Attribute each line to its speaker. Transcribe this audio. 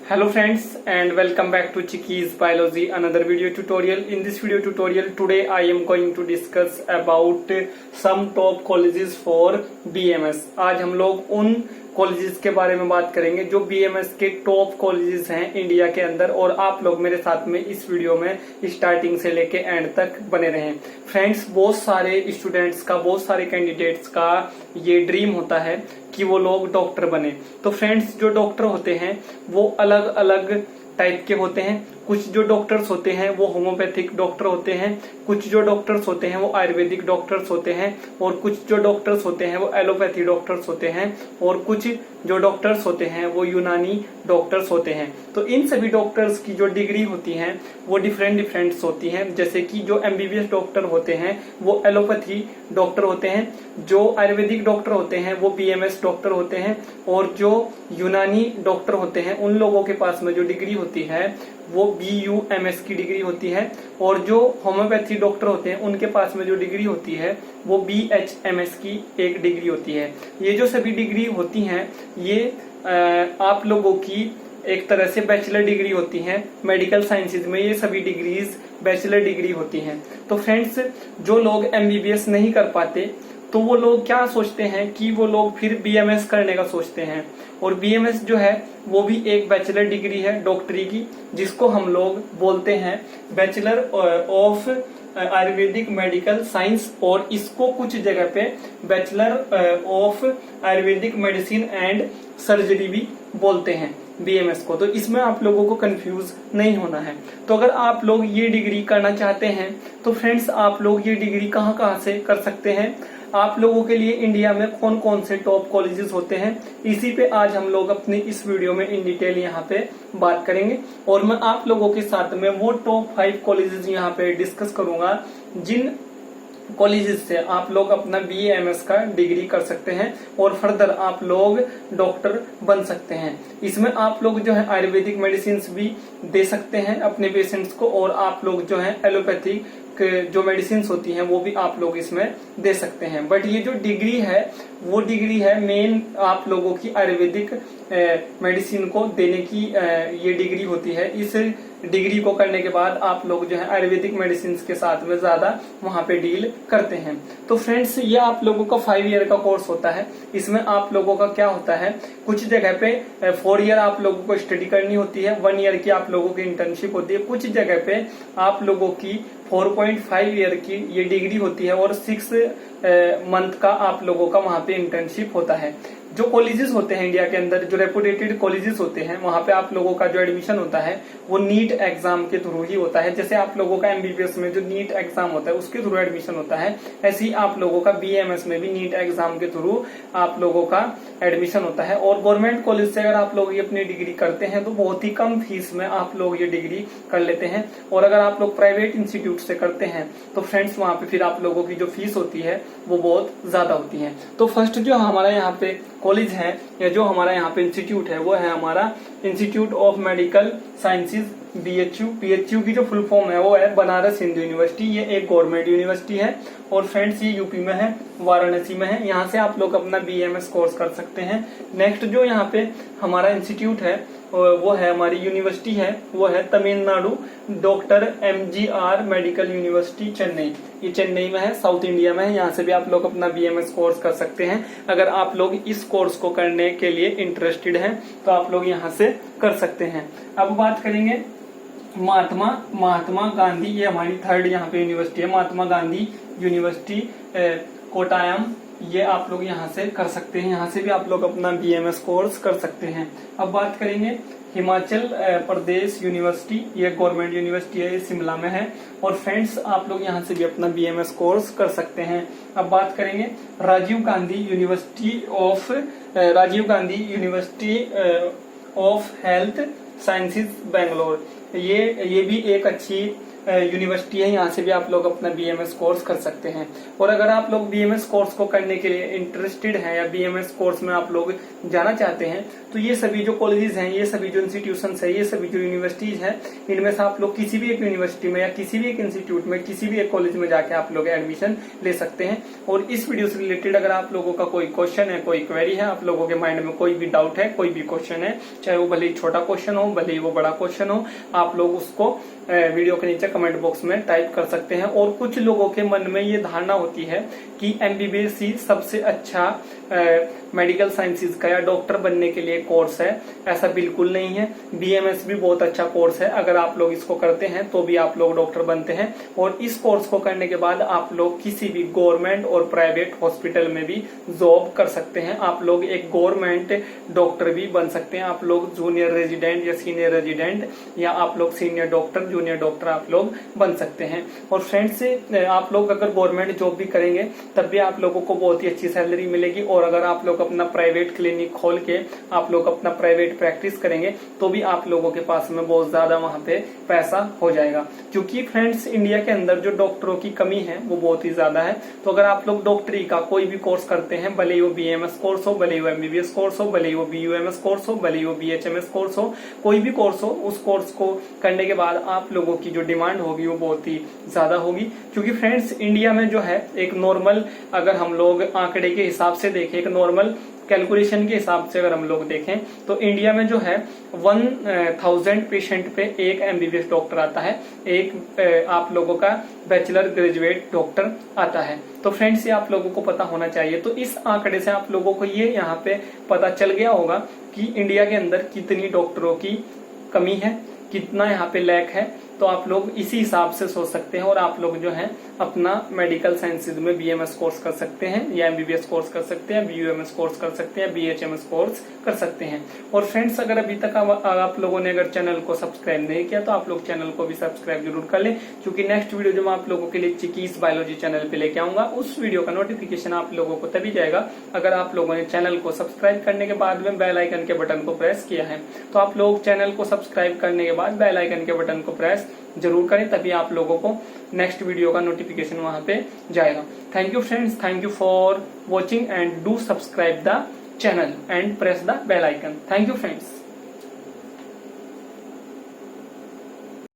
Speaker 1: Hello friends and welcome back to Chiki's Biology, another video tutorial. In this video tutorial today I am going to discuss about some top colleges for B.A.M.S. आज हम लोग उन colleges के बारे में बात करेंगे जो B.A.M.S के टॉप कॉलेजेस हैं इंडिया के अंदर, और आप लोग मेरे साथ में इस वीडियो में स्टार्टिंग से लेके एंड तक बने रहें। फ्रेंड्स, बहुत सारे स्टूडेंट्स का, बहुत सारे कैंडिडेट्स का ये ड्रीम होता है कि वो लोग डॉक्टर बने। तो फ्रेंड्स, जो डॉक्टर होते हैं वो अलग अलग टाइप के होते हैं। कुछ जो डॉक्टर्स होते हैं वो होम्योपैथिक डॉक्टर होते हैं, कुछ जो डॉक्टर्स होते हैं वो आयुर्वेदिक डॉक्टर्स होते हैं, और कुछ जो डॉक्टर्स होते हैं वो एलोपैथी डॉक्टर्स होते हैं, और कुछ जो डॉक्टर्स होते हैं वो यूनानी डॉक्टर्स होते हैं। तो इन सभी डॉक्टर्स की जो डिग्री होती है वो डिफरेंट होती हैं। जैसे कि जो MBBS डॉक्टर होते हैं वो एलोपैथी डॉक्टर होते हैं, जो आयुर्वेदिक डॉक्टर होते हैं वो B.A.M.S डॉक्टर होते हैं, और जो यूनानी डॉक्टर होते हैं उन लोगों के पास में जो डिग्री होती है वो B.U.M.S की डिग्री होती है, और जो होम्योपैथी डॉक्टर होते हैं उनके पास में जो डिग्री होती है वो B.H.M.S की एक डिग्री होती है। ये जो सभी डिग्री होती हैं ये आप लोगों की एक तरह से बैचलर डिग्री होती हैं। मेडिकल साइंसेज में ये सभी डिग्रीज बैचलर डिग्री होती हैं। तो फ्रेंड्स, जो लोग MBBS नहीं कर पाते तो वो लोग क्या सोचते हैं कि वो लोग फिर B.A.M.S करने का सोचते हैं, और B.A.M.S जो है वो भी एक बैचलर डिग्री है डॉक्टरी की, जिसको हम लोग बोलते हैं bachelor of Ayurvedic medical science, और इसको कुछ जगह पे bachelor of Ayurvedic medicine and surgery भी बोलते हैं B.A.M.S को। तो इसमें आप लोगों को कंफ्यूज नहीं होना है। तो अगर आप लोग ये डिग्री करना चाहते हैं तो फ्रेंड्स, आप लोग ये डिग्री कहाँ से कर सकते हैं। आप लोगों के लिए इंडिया में कौन कौन से टॉप कॉलेजेस होते हैं, इसी पे आज हम लोग अपनी इस वीडियो में इन डिटेल यहाँ पे बात करेंगे। और मैं आप लोगों के साथ में वो टॉप 5 कॉलेजेस यहाँ पे डिस्कस करूंगा जिन कॉलेजेस से आप लोग अपना B.A.M.S का डिग्री कर सकते हैं और फर्दर आप लोग डॉक्टर बन सकते हैं। इसमें आप लोग जो है आयुर्वेदिक मेडिसिन भी दे सकते हैं अपने पेशेंट्स को, और आप लोग जो है एलोपैथिक जो मेडिसिन होती हैं वो भी आप लोग इसमें दे सकते हैं। बट ये जो डिग्री है वो डिग्री है मेन आप लोगों की आयुर्वेदिक मेडिसिन को देने की ये डिग्री होती है। इस डिग्री को करने के बाद आप लोग जो है आयुर्वेदिक मेडिसिन के साथ में ज्यादा वहां पे डील करते हैं। तो फ्रेंड्स, ये आप लोगों का 5 ईयर का कोर्स होता है। इसमें आप लोगों का क्या होता है, कुछ जगह पे 4 ईयर आप लोगों को स्टडी करनी होती है, 1 ईयर की आप लोगों की इंटर्नशिप होती है, कुछ जगह पे आप लोगों की 4.5 ईयर की ये डिग्री होती है, और 6 मंथ का आप लोगों का वहां पे इंटर्नशिप होता है। जो कॉलेजेस होते हैं इंडिया के अंदर, जो रेपुटेटेड कॉलेजेस होते हैं, वहां पे आप लोगों का जो एडमिशन होता है वो नीट एग्जाम के थ्रू ही होता है। जैसे आप लोगों का MBBS में जो नीट एग्जाम होता है उसके थ्रू एडमिशन होता है, ऐसे ही आप लोगों का B.A.M.S में भी नीट एग्जाम के थ्रू आप लोगों का एडमिशन होता है। और गवर्नमेंट कॉलेज से अगर आप लोग ये अपनी डिग्री करते हैं तो बहुत ही कम फीस में आप लोग ये डिग्री कर लेते हैं, और अगर आप लोग प्राइवेट इंस्टीट्यूट से करते हैं तो फ्रेंड्स वहां पे फिर आप लोगों की जो फीस होती है वो बहुत ज्यादा होती है। तो फर्स्ट जो हमारा यहाँ पे कॉलेज है या जो हमारा यहाँ पे इंस्टीट्यूट है वो है हमारा institute of medical sciences BHU की जो फुल फॉर्म है वो है बनारस हिंदू यूनिवर्सिटी। ये एक गवर्नमेंट यूनिवर्सिटी है, और फ्रेंड्स ये यूपी में है, वाराणसी में है। यहाँ से आप लोग अपना B.A.M.S कोर्स कर सकते हैं। नेक्स्ट जो यहाँ पे हमारा इंस्टीट्यूट है वो है, हमारी यूनिवर्सिटी है वो है Tamil Nadu doctor MGR medical university Chennai. ये चेन्नई में है, साउथ इंडिया में है। यहाँ से भी आप लोग अपना B.A.M.S कोर्स कर सकते हैं। अगर आप लोग इस कोर्स को करने के लिए इंटरेस्टेड हैं तो आप लोग यहाँ से कर सकते हैं। अब बात करेंगे महात्मा गांधी, ये हमारी 3rd यहाँ पे यूनिवर्सिटी है, महात्मा गांधी यूनिवर्सिटी कोटायम। ये आप लोग यहाँ से कर सकते हैं, यहाँ से भी आप लोग अपना B.A.M.S कोर्स कर सकते हैं। अब बात करेंगे हिमाचल प्रदेश यूनिवर्सिटी, ये गवर्नमेंट यूनिवर्सिटी है, ये शिमला में है, और फ्रेंड्स आप लोग यहाँ से भी अपना B.A.M.S कोर्स कर सकते हैं। अब बात करेंगे Rajiv Gandhi university of health sciences Bangalore. ये भी एक अच्छी यूनिवर्सिटी है, यहाँ से भी आप लोग अपना BAMS कोर्स कर सकते हैं। और अगर आप लोग BAMS कोर्स को करने के लिए इंटरेस्टेड हैं या BAMS कोर्स में आप लोग जाना चाहते हैं, तो ये सभी जो कॉलेजेस हैं, ये सभी जो इंस्टीट्यूशंस है, ये सभी जो यूनिवर्सिटीज हैं, इनमें से आप लोग किसी भी एक यूनिवर्सिटी में या किसी भी एक इंस्टीट्यूट में, किसी भी एक कॉलेज में जाके आप लोग एडमिशन ले सकते हैं। और इस वीडियो से रिलेटेड अगर आप लोगों का कोई क्वेश्चन है, कोई क्वेरी है, आप लोगों के माइंड में कोई भी डाउट है, कोई भी क्वेश्चन है, चाहे वो भले ही छोटा क्वेश्चन हो, भले ही वो बड़ा क्वेश्चन हो, आप लोग उसको वीडियो के नीचे कमेंट बॉक्स में टाइप कर सकते हैं। और कुछ लोगों के मन में ये धारणा होती है कि MBBS ही सबसे अच्छा मेडिकल साइंसेज का या डॉक्टर बनने के लिए कोर्स है। ऐसा बिल्कुल नहीं है। BAMS भी बहुत अच्छा कोर्स है। अगर आप लोग इसको करते हैं तो भी आप लोग डॉक्टर बनते हैं। और इस कोर्स को करने के बाद आप लोग किसी भी गवर्नमेंट और प्राइवेट हॉस्पिटल में भी जॉब कर सकते हैं। आप लोग एक गवर्नमेंट डॉक्टर भी बन सकते हैं। आप लोग जूनियर रेजिडेंट या सीनियर रेजिडेंट, या आप लोग सीनियर डॉक्टर, जूनियर डॉक्टर आप लोग बन सकते हैं। और फ्रेंड्स, आप लोग अगर गवर्नमेंट जॉब भी करेंगे तब भी आप लोगों को बहुत ही अच्छी सैलरी मिलेगी। और अगर आप लोग अपना प्राइवेट क्लिनिक खोल के आप लोग अपना प्राइवेट प्रैक्टिस करेंगे तो भी आप लोगों के पास में बहुत ज्यादा वहां पे पैसा हो जाएगा। क्योंकि फ्रेंड्स, इंडिया के अंदर जो डॉक्टरों की कमी है वो बहुत ही ज्यादा है। तो अगर आप लोग डॉक्टरी का कोई भी कोर्स करते हैं, भले ही वो BAMS कोर्स हो, भले ही वो MBBS कोर्स हो, भले ही वो BUMS कोर्स हो, भले ही वो BHMS कोर्स हो, कोई भी कोर्स हो, उस कोर्स को करने के बाद आप लोगों की जो डिमांड होगी वो बहुत ही ज्यादा होगी। क्योंकि फ्रेंड्स, इंडिया में जो है एक नॉर्मल, अगर हम लोग आंकड़े के हिसाब से देखें, एक नॉर्मल कैलकुलेशन के हिसाब से अगर हम लोग देखें तो इंडिया में जो है 1000 पेशेंट पे एक MBBS डॉक्टर आता है, एक आप लोगों का बैचलर ग्रेजुएट डॉक्टर आता है। तो फ्रेंड्स, ये आप लोगों को पता होना चाहिए। तो इस आंकड़े से आप लोगों को ये यहाँ पे पता चल गया होगा कि इंडिया के अंदर कितनी डॉक्टरों की कमी है, कितना यहाँ पे लैक है। तो आप लोग इसी हिसाब से सोच सकते हैं और आप लोग जो है अपना मेडिकल साइंसेज में BAMS कोर्स कर सकते हैं, या MBBS कोर्स कर सकते हैं, BUMS कोर्स कर सकते हैं, BHMS कोर्स कर सकते हैं। और फ्रेंड्स, अगर अभी तक आप लोगों ने अगर चैनल को सब्सक्राइब नहीं किया तो आप लोग चैनल को भी सब्सक्राइब जरूर कर लें। क्योंकि नेक्स्ट वीडियो जो मैं आप लोगों के लिए चिकीज बायोलॉजी चैनल पे लेके आऊंगा, उस वीडियो का नोटिफिकेशन आप लोगों को तभी जाएगा अगर आप लोगों ने चैनल को सब्सक्राइब करने के बाद में बेल आइकन के बटन को प्रेस किया है। तो आप लोग चैनल को सब्सक्राइब करने के बाद बेल आइकन के बटन को प्रेस जरूर करें, तभी आप लोगों को नेक्स्ट वीडियो का नोटिफिकेशन वहां पे जाएगा। Thank you friends, thank you for watching and do subscribe the channel and press the bell icon. Thank you friends.